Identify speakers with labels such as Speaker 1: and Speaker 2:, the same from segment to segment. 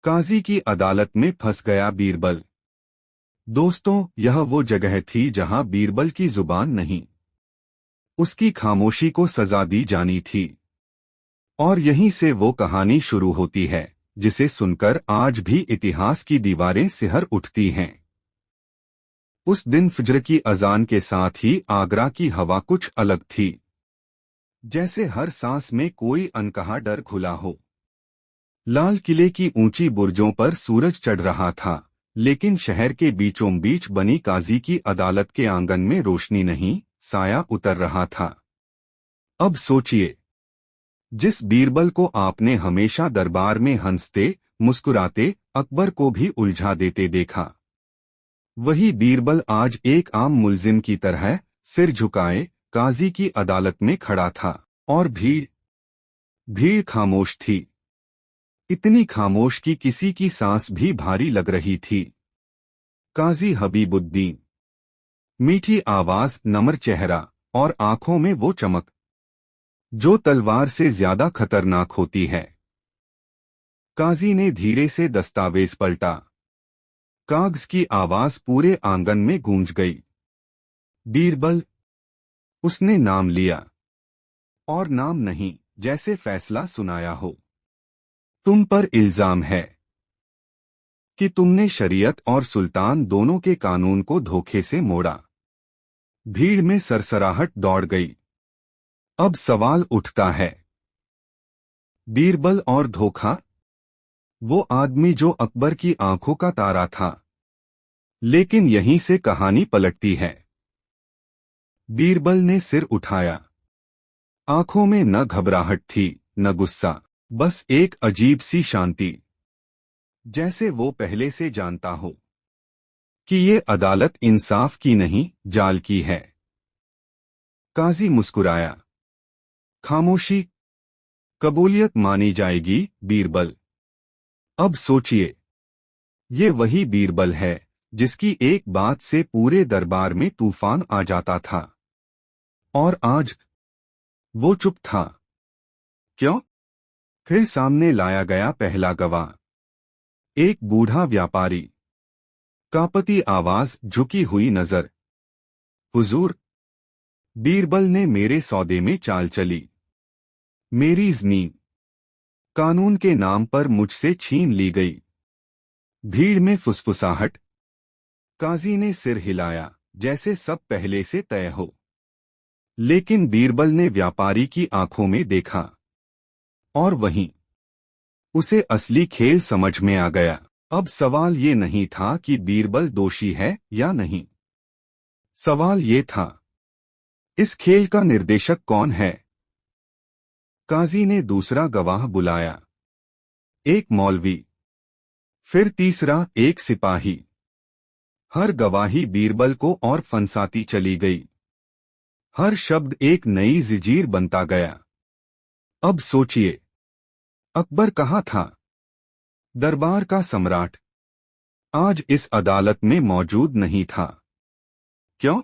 Speaker 1: काजी की अदालत में फंस गया बीरबल। दोस्तों, यह वो जगह थी जहां बीरबल की जुबान नहीं, उसकी खामोशी को सजा दी जानी थी। और यहीं से वो कहानी शुरू होती है जिसे सुनकर आज भी इतिहास की दीवारें सिहर उठती हैं। उस दिन फज्र की अजान के साथ ही आगरा की हवा कुछ अलग थी, जैसे हर सांस में कोई अनकहा डर घुला हो। लाल किले की ऊंची बुर्जों पर सूरज चढ़ रहा था, लेकिन शहर के बीचों बीच बनी काजी की अदालत के आंगन में रोशनी नहीं, साया उतर रहा था। अब सोचिए, जिस बीरबल को आपने हमेशा दरबार में हंसते मुस्कुराते अकबर को भी उलझा देते देखा, वही बीरबल आज एक आम मुल्जिम की तरह सिर झुकाए काजी की अदालत में खड़ा था। और भीड़ भीड़ खामोश थी, इतनी खामोश कि किसी की सांस भी भारी लग रही थी। काजी हबीबुद्दीन, मीठी आवाज, नम्र चेहरा और आंखों में वो चमक जो तलवार से ज्यादा खतरनाक होती है। काजी ने धीरे से दस्तावेज पलटा। कागज की आवाज पूरे आंगन में गूंज गई। बीरबल, उसने नाम लिया, और नाम नहीं, जैसे फैसला सुनाया हो। तुम पर इल्जाम है कि तुमने शरीयत और सुल्तान दोनों के कानून को धोखे से मोड़ा। भीड़ में सरसराहट दौड़ गई। अब सवाल उठता है, बीरबल और धोखा? वो आदमी जो अकबर की आंखों का तारा था। लेकिन यहीं से कहानी पलटती है। बीरबल ने सिर उठाया। आंखों में न घबराहट थी, न गुस्सा, बस एक अजीब सी शांति, जैसे वो पहले से जानता हो कि ये अदालत इंसाफ की नहीं, जाल की है। काजी मुस्कुराया। खामोशी कबूलियत मानी जाएगी, बीरबल। अब सोचिए, ये वही बीरबल है जिसकी एक बात से पूरे दरबार में तूफान आ जाता था। और आज वो चुप था। क्यों? फिर सामने लाया गया पहला गवाह, एक बूढ़ा व्यापारी। कांपती आवाज, झुकी हुई नजर। हुजूर, बीरबल ने मेरे सौदे में चाल चली। मेरी जमीन कानून के नाम पर मुझसे छीन ली गई। भीड़ में फुसफुसाहट। काजी ने सिर हिलाया, जैसे सब पहले से तय हो। लेकिन बीरबल ने व्यापारी की आंखों में देखा, और वहीं उसे असली खेल समझ में आ गया। अब सवाल ये नहीं था कि बीरबल दोषी है या नहीं। सवाल ये था, इस खेल का निर्देशक कौन है? काजी ने दूसरा गवाह बुलाया, एक मौलवी, फिर तीसरा, एक सिपाही। हर गवाही बीरबल को और फंसाती चली गई। हर शब्द एक नई जंजीर बनता गया। अब सोचिए, अकबर कहाँ था? दरबार का सम्राट आज इस अदालत में मौजूद नहीं था। क्यों?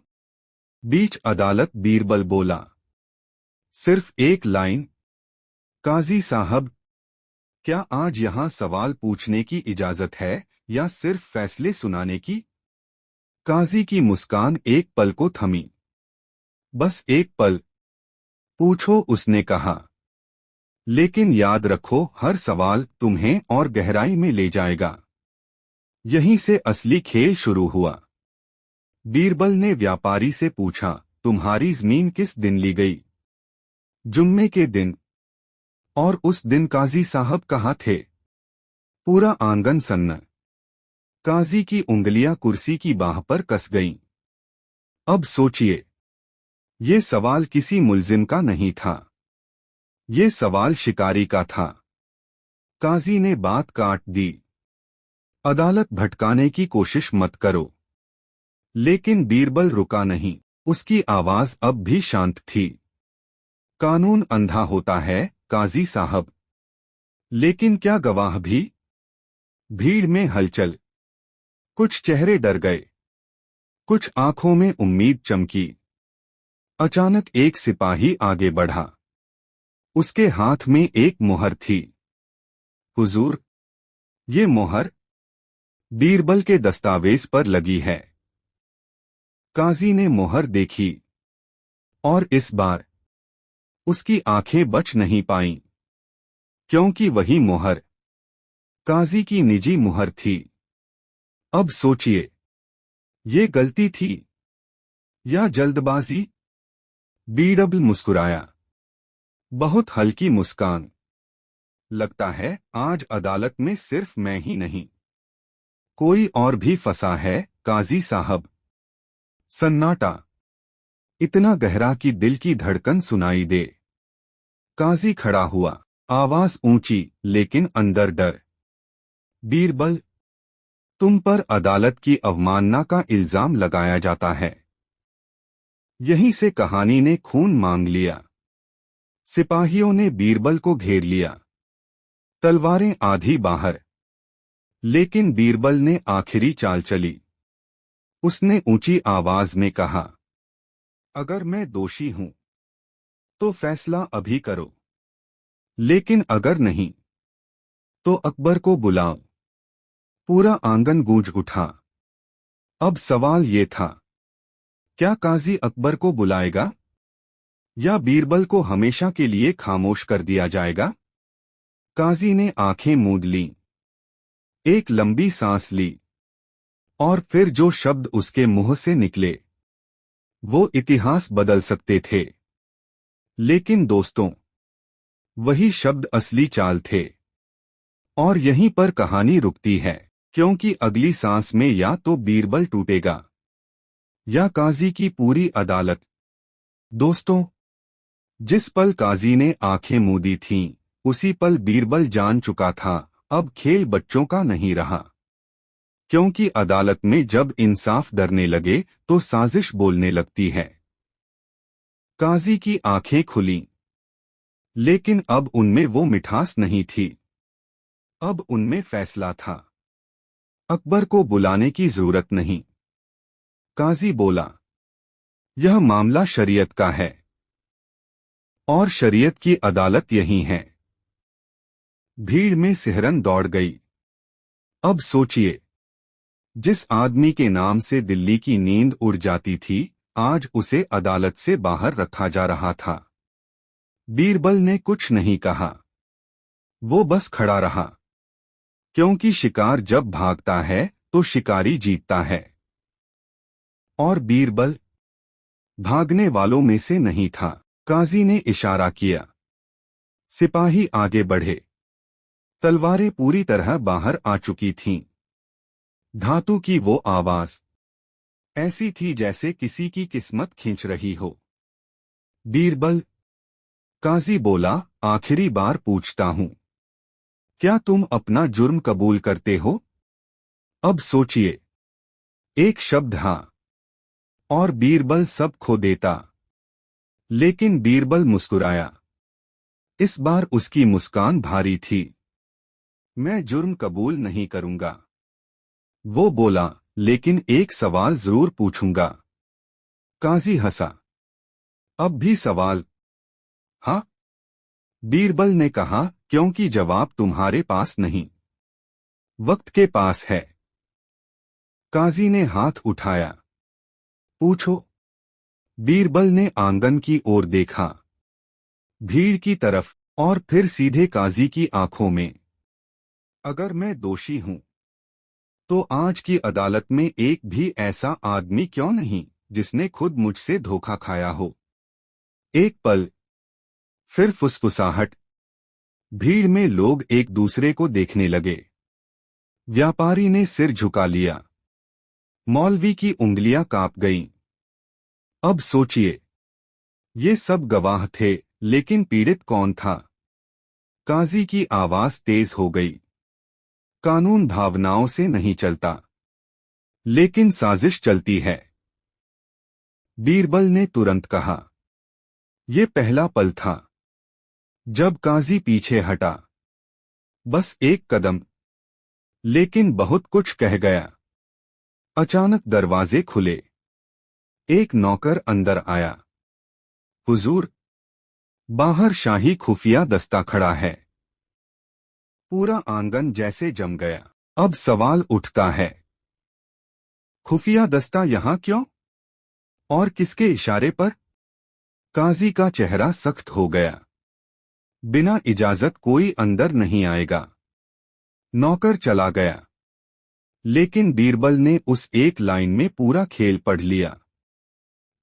Speaker 1: बीच अदालत बीरबल बोला, सिर्फ एक लाइन, काजी साहब, क्या आज यहां सवाल पूछने की इजाजत है या सिर्फ फैसले सुनाने की? काजी की मुस्कान एक पल को थमी। बस एक पल। पूछो, उसने कहा, लेकिन याद रखो, हर सवाल तुम्हें और गहराई में ले जाएगा। यहीं से असली खेल शुरू हुआ। बीरबल ने व्यापारी से पूछा, तुम्हारी जमीन किस दिन ली गई? जुम्मे के दिन। और उस दिन काजी साहब कहाँ थे? पूरा आंगन सन्न। काजी की उंगलियां कुर्सी की बाह पर कस गईं। अब सोचिए, ये सवाल किसी मुल्जिम का नहीं था, ये सवाल शिकारी का था। काजी ने बात काट दी, अदालत भटकाने की कोशिश मत करो। लेकिन बीरबल रुका नहीं। उसकी आवाज अब भी शांत थी। कानून अंधा होता है, काजी साहब। लेकिन क्या गवाह भी? भीड़ में हलचल। कुछ चेहरे डर गए, कुछ आंखों में उम्मीद चमकी। अचानक एक सिपाही आगे बढ़ा। उसके हाथ में एक मुहर थी। हुजूर, ये मोहर बीरबल के दस्तावेज पर लगी है। काजी ने मोहर देखी और इस बार उसकी आंखें बच नहीं पाईं, क्योंकि वही मोहर काजी की निजी मुहर थी। अब सोचिए, ये गलती थी या जल्दबाजी? बीरबल मुस्कुराया, बहुत हल्की मुस्कान। लगता है आज अदालत में सिर्फ मैं ही नहीं, कोई और भी फंसा है काजी साहब। सन्नाटा, इतना गहरा कि दिल की धड़कन सुनाई दे। काजी खड़ा हुआ, आवाज ऊंची लेकिन अंदर डर। बीरबल, तुम पर अदालत की अवमानना का इल्जाम लगाया जाता है। यहीं से कहानी ने खून मांग लिया। सिपाहियों ने बीरबल को घेर लिया, तलवारें आधी बाहर। लेकिन बीरबल ने आखिरी चाल चली। उसने ऊंची आवाज में कहा, अगर मैं दोषी हूं तो फैसला अभी करो, लेकिन अगर नहीं तो अकबर को बुलाओ। पूरा आंगन गूंज उठा। अब सवाल ये था, क्या काजी अकबर को बुलाएगा या बीरबल को हमेशा के लिए खामोश कर दिया जाएगा? काजी ने आंखें मूंद लीं, एक लंबी सांस ली, और फिर जो शब्द उसके मुंह से निकले वो इतिहास बदल सकते थे। लेकिन दोस्तों, वही शब्द असली चाल थे। और यहीं पर कहानी रुकती है, क्योंकि अगली सांस में या तो बीरबल टूटेगा या काजी की पूरी अदालत। दोस्तों, जिस पल काजी ने आंखें मूंदी थीं, उसी पल बीरबल जान चुका था, अब खेल बच्चों का नहीं रहा। क्योंकि अदालत में जब इंसाफ डरने लगे तो साजिश बोलने लगती है। काजी की आंखें खुलीं, लेकिन अब उनमें वो मिठास नहीं थी। अब उनमें फैसला था। अकबर को बुलाने की जरूरत नहीं। काजी बोला, यह मामला शरीयत का है और शरीयत की अदालत यही है। भीड़ में सिहरन दौड़ गई। अब सोचिए, जिस आदमी के नाम से दिल्ली की नींद उड़ जाती थी, आज उसे अदालत से बाहर रखा जा रहा था। बीरबल ने कुछ नहीं कहा, वो बस खड़ा रहा। क्योंकि शिकार जब भागता है तो शिकारी जीतता है। और बीरबल भागने वालों में से नहीं था। काजी ने इशारा किया। सिपाही आगे बढ़े। तलवारें पूरी तरह बाहर आ चुकी थीं। धातु की वो आवाज ऐसी थी जैसे किसी की किस्मत खींच रही हो। बीरबल, काजी बोला, आखिरी बार पूछता हूं, क्या तुम अपना जुर्म कबूल करते हो? अब सोचिए, एक शब्द हां और बीरबल सब खो देता। लेकिन बीरबल मुस्कुराया। इस बार उसकी मुस्कान भारी थी। मैं जुर्म कबूल नहीं करूंगा, वो बोला, लेकिन एक सवाल जरूर पूछूंगा। काजी हंसा। अब भी सवाल? हाँ, बीरबल ने कहा, क्योंकि जवाब तुम्हारे पास नहीं, वक्त के पास है। काजी ने हाथ उठाया। पूछो। बीरबल ने आंगन की ओर देखा, भीड़ की तरफ, और फिर सीधे काजी की आंखों में। अगर मैं दोषी हूं तो आज की अदालत में एक भी ऐसा आदमी क्यों नहीं जिसने खुद मुझसे धोखा खाया हो? एक पल, फिर फुसफुसाहट। भीड़ में लोग एक दूसरे को देखने लगे। व्यापारी ने सिर झुका लिया। मौलवी की उंगलियां कांप गईं। अब सोचिए, ये सब गवाह थे, लेकिन पीड़ित कौन था? काजी की आवाज तेज हो गई। कानून भावनाओं से नहीं चलता, लेकिन साजिश चलती है। बीरबल ने तुरंत कहा। ये पहला पल था जब काजी पीछे हटा, बस एक कदम, लेकिन बहुत कुछ कह गया। अचानक दरवाजे खुले। एक नौकर अंदर आया। हुजूर, बाहर शाही खुफिया दस्ता खड़ा है। पूरा आंगन जैसे जम गया। अब सवाल उठता है, खुफिया दस्ता यहां क्यों और किसके इशारे पर? काजी का चेहरा सख्त हो गया। बिना इजाजत कोई अंदर नहीं आएगा। नौकर चला गया। लेकिन बीरबल ने उस एक लाइन में पूरा खेल पढ़ लिया।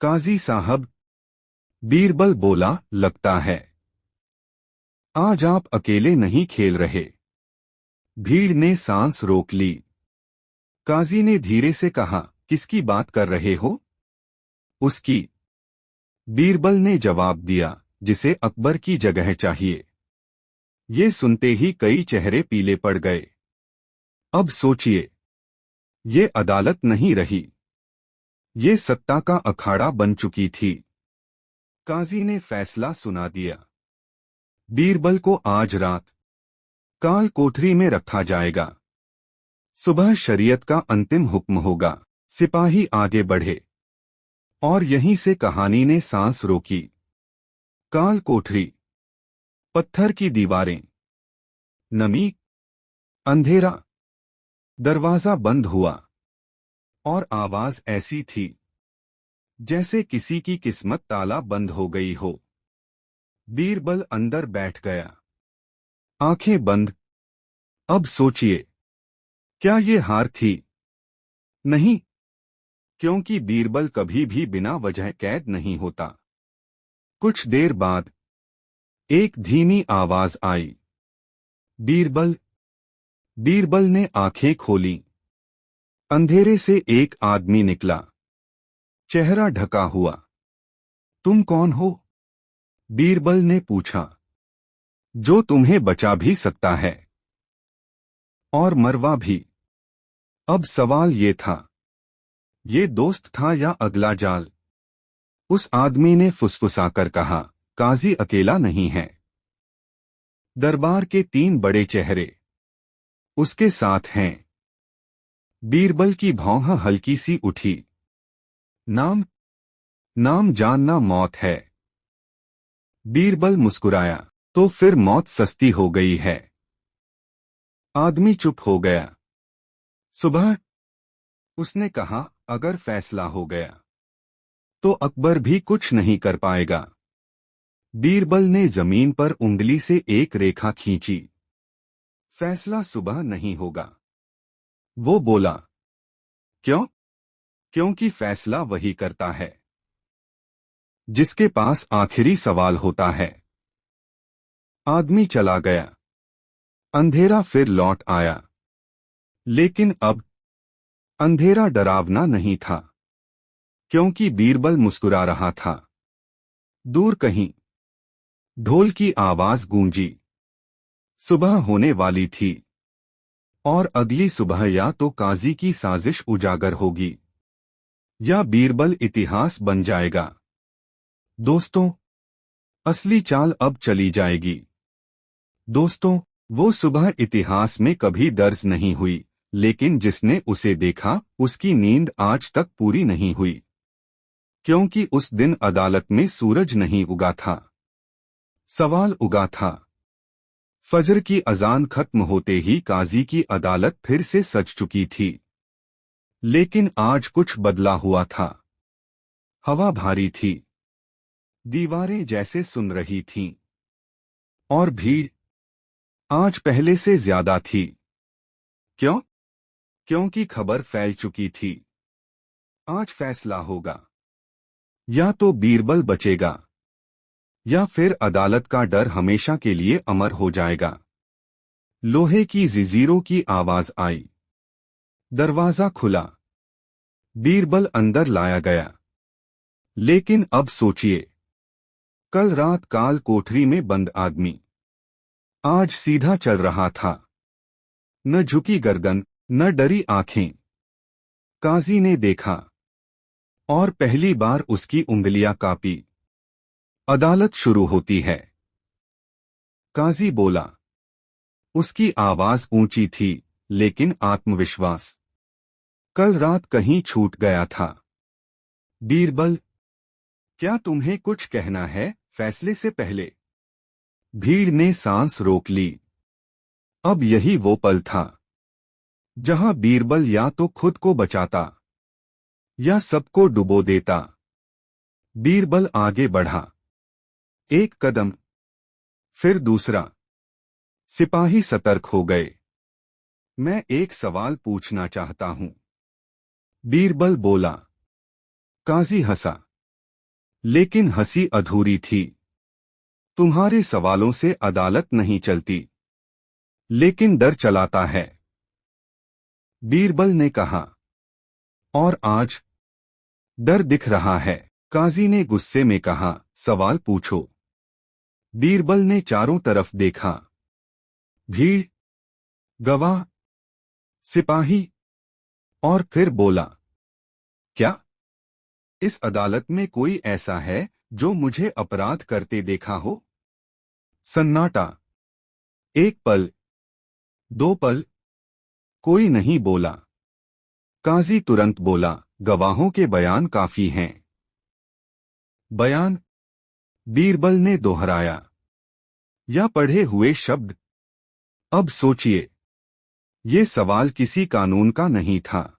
Speaker 1: काजी साहब, बीरबल बोला, लगता है आज आप अकेले नहीं खेल रहे। भीड़ ने सांस रोक ली। काजी ने धीरे से कहा, किसकी बात कर रहे हो? उसकी। बीरबल ने जवाब दिया, जिसे अकबर की जगह चाहिए। ये सुनते ही कई चेहरे पीले पड़ गए। अब सोचिए, ये अदालत नहीं रही, ये सत्ता का अखाड़ा बन चुकी थी। काजी ने फैसला सुना दिया। बीरबल को आज रात काल कोठरी में रखा जाएगा। सुबह शरीयत का अंतिम हुक्म होगा। सिपाही आगे बढ़े और यहीं से कहानी ने सांस रोकी। काल कोठरी, पत्थर की दीवारें, नमी, अंधेरा। दरवाजा बंद हुआ और आवाज ऐसी थी जैसे किसी की किस्मत ताला बंद हो गई हो। बीरबल अंदर बैठ गया, आंखें बंद। अब सोचिए, क्या ये हार थी? नहीं, क्योंकि बीरबल कभी भी बिना वजह कैद नहीं होता। कुछ देर बाद एक धीमी आवाज आई, बीरबल। बीरबल ने आंखें खोली। अंधेरे से एक आदमी निकला, चेहरा ढका हुआ। तुम कौन हो? बीरबल ने पूछा। जो तुम्हें बचा भी सकता है और मरवा भी। अब सवाल ये था, ये दोस्त था या अगला जाल? उस आदमी ने फुसफुसाकर कहा, काजी अकेला नहीं है। दरबार के 3 बड़े चेहरे उसके साथ हैं। बीरबल की भौंह हल्की सी उठी। नाम? नाम जानना मौत है। बीरबल मुस्कुराया, तो फिर मौत सस्ती हो गई है। आदमी चुप हो गया। सुबह? उसने कहा, अगर फैसला हो गया तो अकबर भी कुछ नहीं कर पाएगा। बीरबल ने जमीन पर उंगली से एक रेखा खींची। फैसला सुबह नहीं होगा। वो बोला, क्यों? क्योंकि फैसला वही करता है जिसके पास आखिरी सवाल होता है। आदमी चला गया। अंधेरा फिर लौट आया। लेकिन अब अंधेरा डरावना नहीं था, क्योंकि बीरबल मुस्कुरा रहा था। दूर कहीं ढोल की आवाज गूंजी। सुबह होने वाली थी और अगली सुबह या तो काजी की साजिश उजागर होगी या बीरबल इतिहास बन जाएगा। दोस्तों, असली चाल अब चली जाएगी। दोस्तों, वो सुबह इतिहास में कभी दर्ज नहीं हुई, लेकिन जिसने उसे देखा उसकी नींद आज तक पूरी नहीं हुई, क्योंकि उस दिन अदालत में सूरज नहीं उगा था, सवाल उगा था। फजर की अजान खत्म होते ही काजी की अदालत फिर से सज चुकी थी। लेकिन आज कुछ बदला हुआ था। हवा भारी थी, दीवारें जैसे सुन रही थीं, और भीड़ आज पहले से ज्यादा थी। क्यों? क्योंकि खबर फैल चुकी थी। आज फैसला होगा। या तो बीरबल बचेगा या फिर अदालत का डर हमेशा के लिए अमर हो जाएगा। लोहे की जंजीरों की आवाज आई। दरवाजा खुला। बीरबल अंदर लाया गया। लेकिन अब सोचिए, कल रात काल कोठरी में बंद आदमी आज सीधा चल रहा था। न झुकी गर्दन, न डरी आंखें। काजी ने देखा और पहली बार उसकी उंगलियां कांपी। अदालत शुरू होती है। काजी बोला। उसकी आवाज ऊंची थी, लेकिन आत्मविश्वास कल रात कहीं छूट गया था। बीरबल, क्या तुम्हें कुछ कहना है फैसले से पहले? भीड़ ने सांस रोक ली। अब यही वो पल था जहां बीरबल या तो खुद को बचाता या सबको डुबो देता। बीरबल आगे बढ़ा। एक कदम, फिर दूसरा। सिपाही सतर्क हो गए। मैं एक सवाल पूछना चाहता हूं, बीरबल बोला। काजी हंसा, लेकिन हंसी अधूरी थी। तुम्हारे सवालों से अदालत नहीं चलती, लेकिन डर चलाता है, बीरबल ने कहा। और आज डर दिख रहा है, काजी ने गुस्से में कहा। सवाल पूछो। बीरबल ने चारों तरफ देखा। भीड़, गवाह, सिपाही, और फिर बोला, क्या इस अदालत में कोई ऐसा है जो मुझे अपराध करते देखा हो? सन्नाटा। एक पल, दो पल, कोई नहीं बोला। काजी तुरंत बोला, गवाहों के बयान काफी हैं। बयान? बीरबल ने दोहराया। या पढ़े हुए शब्द? अब सोचिए, ये सवाल किसी कानून का नहीं था,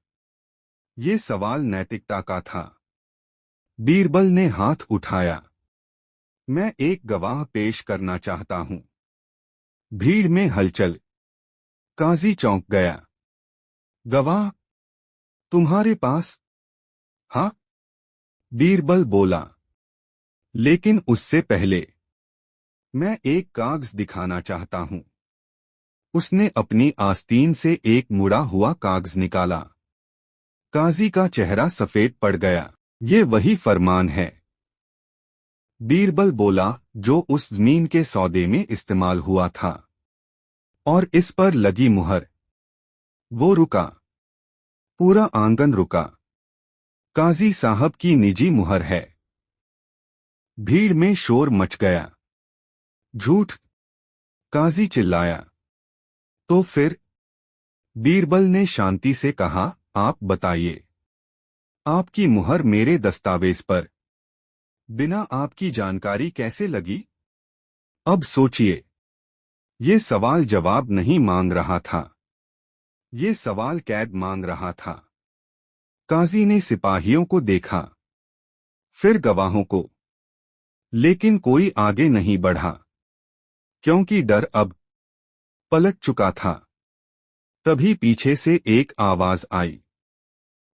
Speaker 1: ये सवाल नैतिकता का था। बीरबल ने हाथ उठाया। मैं एक गवाह पेश करना चाहता हूं। भीड़ में हलचल। काजी चौंक गया। गवाह तुम्हारे पास? हाँ, बीरबल बोला। लेकिन उससे पहले मैं एक कागज दिखाना चाहता हूं। उसने अपनी आस्तीन से एक मुड़ा हुआ कागज निकाला। काजी का चेहरा सफेद पड़ गया। ये वही फरमान है, बीरबल बोला, जो उस जमीन के सौदे में इस्तेमाल हुआ था। और इस पर लगी मुहर। वो रुका। पूरा आंगन रुका। काजी साहब की निजी मुहर है। भीड़ में शोर मच गया। झूठ, काजी चिल्लाया। तो फिर? बीरबल ने शांति से कहा, आप बताइए, आपकी मुहर मेरे दस्तावेज पर बिना आपकी जानकारी कैसे लगी? अब सोचिए, ये सवाल जवाब नहीं मांग रहा था, ये सवाल कैद मांग रहा था। काजी ने सिपाहियों को देखा, फिर गवाहों को, लेकिन कोई आगे नहीं बढ़ा, क्योंकि डर अब पलट चुका था। तभी पीछे से एक आवाज आई,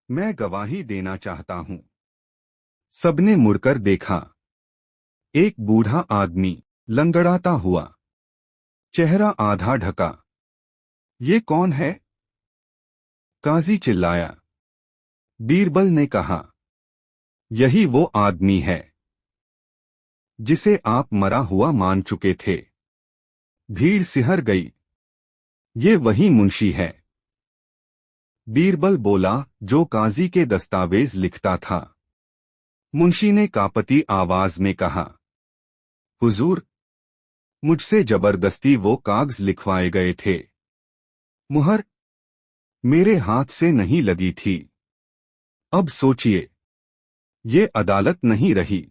Speaker 1: मैं गवाही देना चाहता हूं। सबने मुड़कर देखा। एक बूढ़ा आदमी, लंगड़ाता हुआ, चेहरा आधा ढका। ये कौन है? काजी चिल्लाया। बीरबल ने कहा, यही वो आदमी है जिसे आप मरा हुआ मान चुके थे। भीड़ सिहर गई। ये वही मुंशी है, बीरबल बोला, जो काजी के दस्तावेज लिखता था। मुंशी ने कांपती आवाज में कहा, हुजूर, मुझसे जबरदस्ती वो कागज लिखवाए गए थे। मुहर मेरे हाथ से नहीं लगी थी। अब सोचिए, ये अदालत नहीं रही,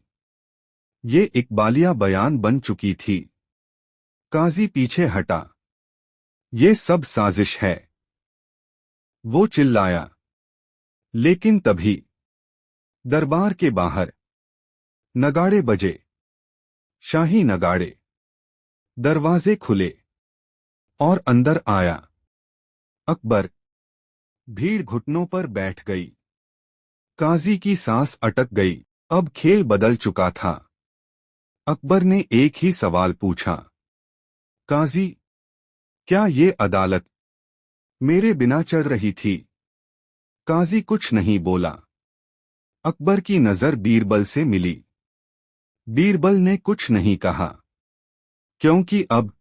Speaker 1: ये इकबालिया बयान बन चुकी थी। काजी पीछे हटा। ये सब साजिश है, वो चिल्लाया। लेकिन तभी दरबार के बाहर नगाड़े बजे, शाही नगाड़े। दरवाजे खुले और अंदर आया अकबर। भीड़ घुटनों पर बैठ गई। काजी की सांस अटक गई। अब खेल बदल चुका था। अकबर ने एक ही सवाल पूछा, काजी, क्या ये अदालत मेरे बिना चल रही थी? काजी कुछ नहीं बोला। अकबर की नजर बीरबल से मिली। बीरबल ने कुछ नहीं कहा, क्योंकि अब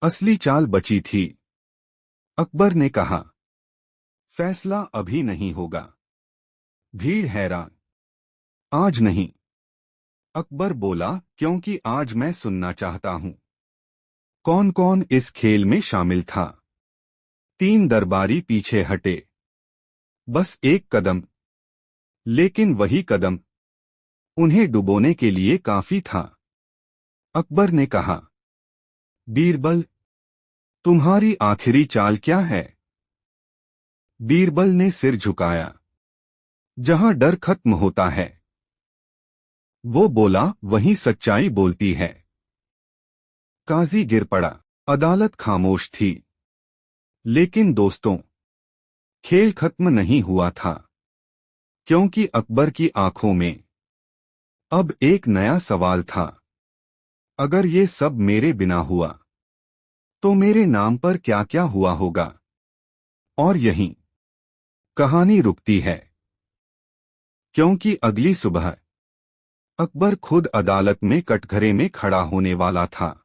Speaker 1: असली चाल बची थी। अकबर ने कहा, फैसला अभी नहीं होगा। भीड़ हैरान। आज नहीं, अकबर बोला, क्योंकि आज मैं सुनना चाहता हूं कौन कौन इस खेल में शामिल था। 3 दरबारी पीछे हटे। बस एक कदम, लेकिन वही कदम उन्हें डुबोने के लिए काफी था। अकबर ने कहा, बीरबल, तुम्हारी आखिरी चाल क्या है? बीरबल ने सिर झुकाया। जहां डर खत्म होता है, वो बोला, वहीं सच्चाई बोलती है। काजी गिर पड़ा। अदालत खामोश थी। लेकिन दोस्तों, खेल खत्म नहीं हुआ था, क्योंकि अकबर की आंखों में अब एक नया सवाल था। अगर ये सब मेरे बिना हुआ, तो मेरे नाम पर क्या क्या हुआ होगा? और यहीं कहानी रुकती है, क्योंकि अगली सुबह अकबर खुद अदालत में कटघरे में खड़ा होने वाला था।